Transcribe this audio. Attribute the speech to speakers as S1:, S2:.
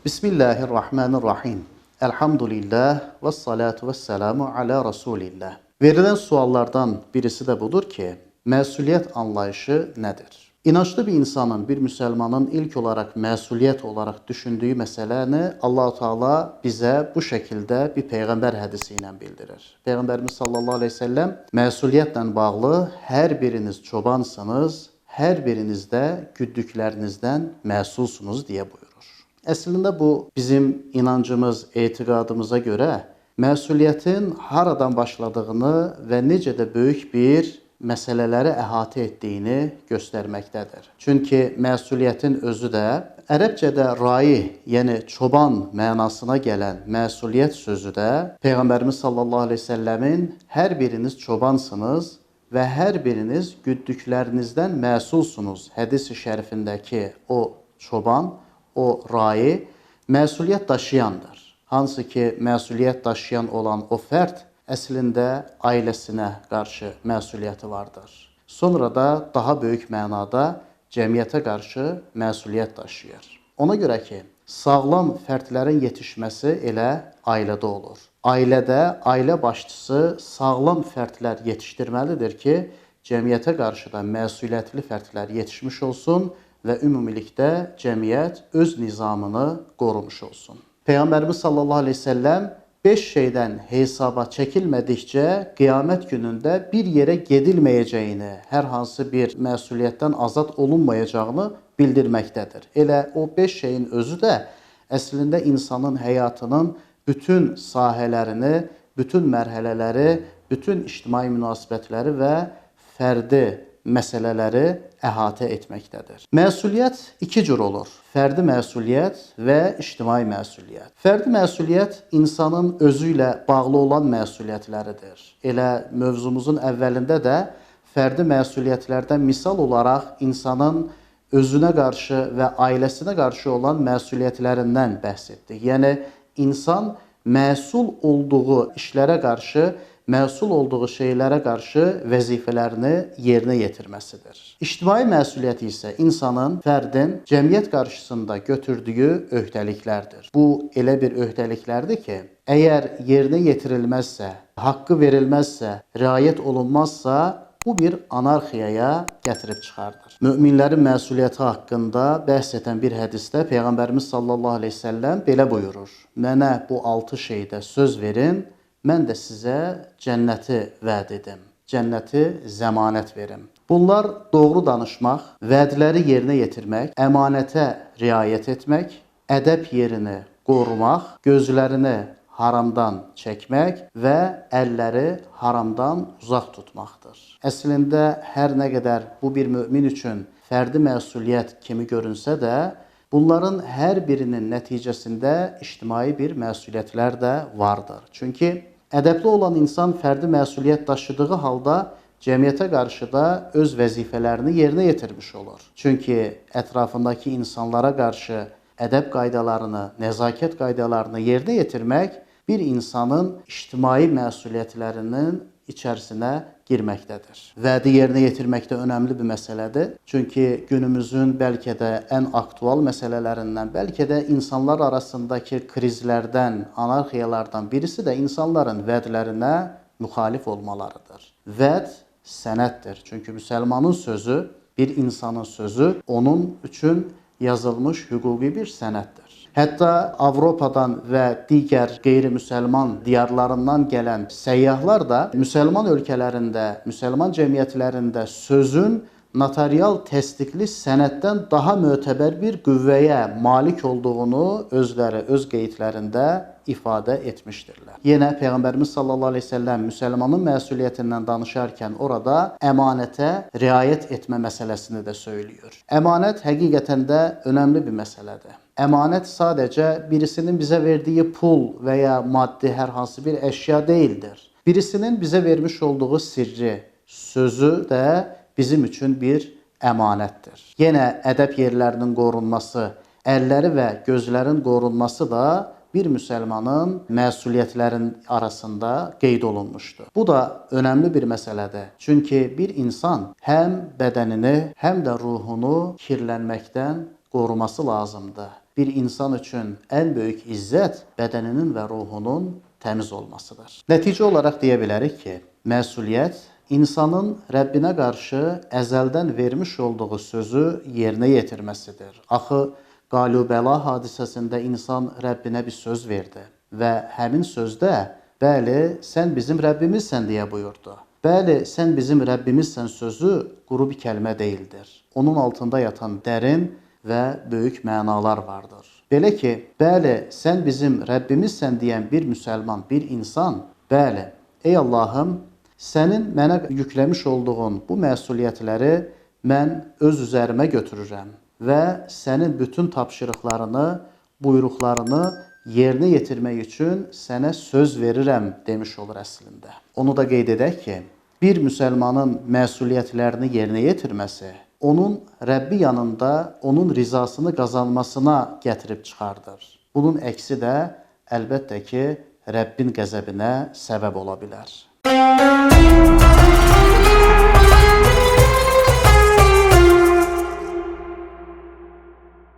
S1: Bismillahirrahmanirrahim. Elhamdülillah ve salatu ve selamu ala Resulillah. Verilen suallardan birisi de budur ki, məsuliyyət anlayışı nedir? İnançlı bir insanın, bir Müslümanın ilk olarak məsuliyyət olarak düşündüğü meseleni Allah-u Teala bize bu şekilde bir peygamber hadisiyle bildirir. Peygamberimiz sallallahu aleyhi ve sellem məsuliyyətlə bağlı her biriniz çobansınız, her biriniz de güddüklerinizden məsulsunuz diye buyurur. Əslində bu bizim inancımız, etiqadımıza görə məsuliyyətin haradan başladığını və necə də böyük bir məsələləri əhatə etdiyini göstərməkdədir. Çünki məsuliyyətin özü də ərəbcədə rai, yəni çoban mənasına gələn məsuliyyət sözü də Peyğəmbərimiz sallallahu əleyhi və səlləmin hər biriniz çobansınız və hər biriniz güddüklərinizdən məsulsunuz hədis-i şərifindəki o çoban, o rai məsuliyyət daşıyandır. Hansı ki, məsuliyyət daşıyan olan o fərd əslində ailəsinə qarşı məsuliyyəti vardır. Sonra da daha böyük mənada cəmiyyətə qarşı məsuliyyət daşıyır. Ona görə ki, sağlam fərdlərin yetişməsi elə ailədə olur. Ailədə ailə başçısı sağlam fərdlər yetişdirməlidir ki, cəmiyyətə qarşı da məsuliyyətli fərdlər yetişmiş olsun və ümumilikdə cəmiyyət öz nizamını qorumuş olsun. Peyğəmbərimiz sallallahu aleyhi ve sellem 5 şeydən hesaba çəkilmədikcə qiyamət günündə bir yerə gedilməyəcəyini, hər hansı bir məsuliyyətdən azad olunmayacağını bildirməkdədir. Elə o 5 şeyin özü də əslində insanın həyatının bütün sahələrini, bütün mərhələləri, bütün ictimai münasibətləri və fərdi məsələləri əhatə etməkdədir. Məsuliyyət iki cür olur. Fərdi məsuliyyət və ictimai məsuliyyət. Fərdi məsuliyyət insanın özü ilə bağlı olan məsuliyyətləridir. Elə mövzumuzun əvvəlində də fərdi məsuliyyətlərdən misal olaraq insanın özünə qarşı və ailəsinə qarşı olan məsuliyyətlərindən bəhs etdik. Yəni, insan məsul olduğu işlərə qarşı, məsul olduğu şeylərə qarşı vəzifələrini yerinə yetirməsidir. İctimai məsuliyyət isə insanın, fərdin cəmiyyət qarşısında götürdüyü öhdəliklərdir. Bu elə bir öhdəliklərdir ki, əgər yerinə yetirilməzsə, haqqı verilməzsə, riayət olunmazsa, bu bir anarxiyaya gətirib çıxardır. Möminlərin məsuliyyəti haqqında bəhs edən bir hədisdə Peyğəmbərimiz sallallahu aleyhi ve sellem belə buyurur: Mənə bu 6 şeydə söz verin, mən də sizə cənnəti vəd edim, cənnəti zəmanət verim. Bunlar doğru danışmaq, vədləri yerinə yetirmək, əmanətə riayət etmək, ədəb yerini qorumaq, gözlərini haramdan çəkmək və əlləri haramdan uzaq tutmaqdır. Əslində, hər nə qədər bu bir mömin üçün fərdi məsuliyyət kimi görünsə də, bunların hər birinin nəticəsində ictimai bir məsuliyyətlər də vardır. Çünki ədəbli olan insan fərdi məsuliyyət daşıdığı halda cəmiyyətə qarşı da öz vəzifələrini yerinə yetirmiş olur. Çünki ətrafındakı insanlara qarşı ədəb qaydalarını, nəzakət qaydalarını yerinə yetirmək bir insanın ictimai məsuliyyətlərinin içərisinə girməkdədir. Vədi yerinə yetirmək də önəmli bir məsələdir. Çünki günümüzün bəlkə də ən aktual məsələlərindən, bəlkə də insanlar arasındakı krizlərdən, anarxiyalardan birisi də insanların vədlərinə müxalif olmalarıdır. Vəd sənəddir. Çünki müsəlmanın sözü, bir insanın sözü onun üçün yazılmış hüquqi bir sənəddir. Hətta Avropadan və digər qeyri-müsəlman diyarlarından gələn səyyahlar da müsəlman ölkələrində, müsəlman cəmiyyətlərində sözün notarial təsdiqli sənəddən daha mötəbər bir qüvvəyə malik olduğunu özləri öz qeydlərində ifadə etmişdirlər. Yenə Peyğəmbərimiz sallallahu aleyhi ve sellem müsəlmanın məsuliyyətindən danışarkən orada əmanətə riayət etmə məsələsini də söylüyor. Əmanət həqiqətən də önəmli bir məsələdir. Əmanət sadəcə birisinin bizə verdiyi pul və ya maddi hər hansı bir əşya deyildir. Birisinin bizə vermiş olduğu sirri, sözü də bizim üçün bir əmanətdir. Yenə ədəb yerlərinin qorunması, əlləri və gözlərin qorunması da bir müsəlmanın məsuliyyətlərin arasında qeyd olunmuşdur. Bu da önəmli bir məsələdir. Çünki bir insan həm bədənini, həm də ruhunu kirlənməkdən qoruması lazımdır. bir insan üçün ən böyük izzət bədəninin və ruhunun təmiz olmasıdır. Nəticə olaraq deyə bilərik ki, məsuliyyət insanın Rəbbinə qarşı əzəldən vermiş olduğu sözü yerinə yetirməsidir. Axı, Qalubəla hadisəsində insan Rəbbinə bir söz verdi və həmin sözdə, bəli, sən bizim Rəbbimizsən deyə buyurdu. Bəli, sən bizim Rəbbimizsən sözü quru bir kəlmə deyildir. Onun altında yatan dərin və böyük mənalar vardır. Belə ki, bəli, sən bizim Rəbbimizsən deyən bir müsəlman, bir insan, bəli, ey Allahım, sənin mənə yükləmiş olduğun bu məsuliyyətləri mən öz üzərimə götürürəm və sənin bütün tapşırıqlarını, buyruqlarını yerinə yetirmək üçün sənə söz verirəm demiş olur əslində. Onu da qeyd edək ki, bir müsəlmanın məsuliyyətlərini yerinə yetirməsi onun Rəbbi yanında onun rizasını qazanmasına gətirib çıxardır. Bunun əksi də əlbəttə ki, Rəbbin qəzəbinə səbəb ola bilər.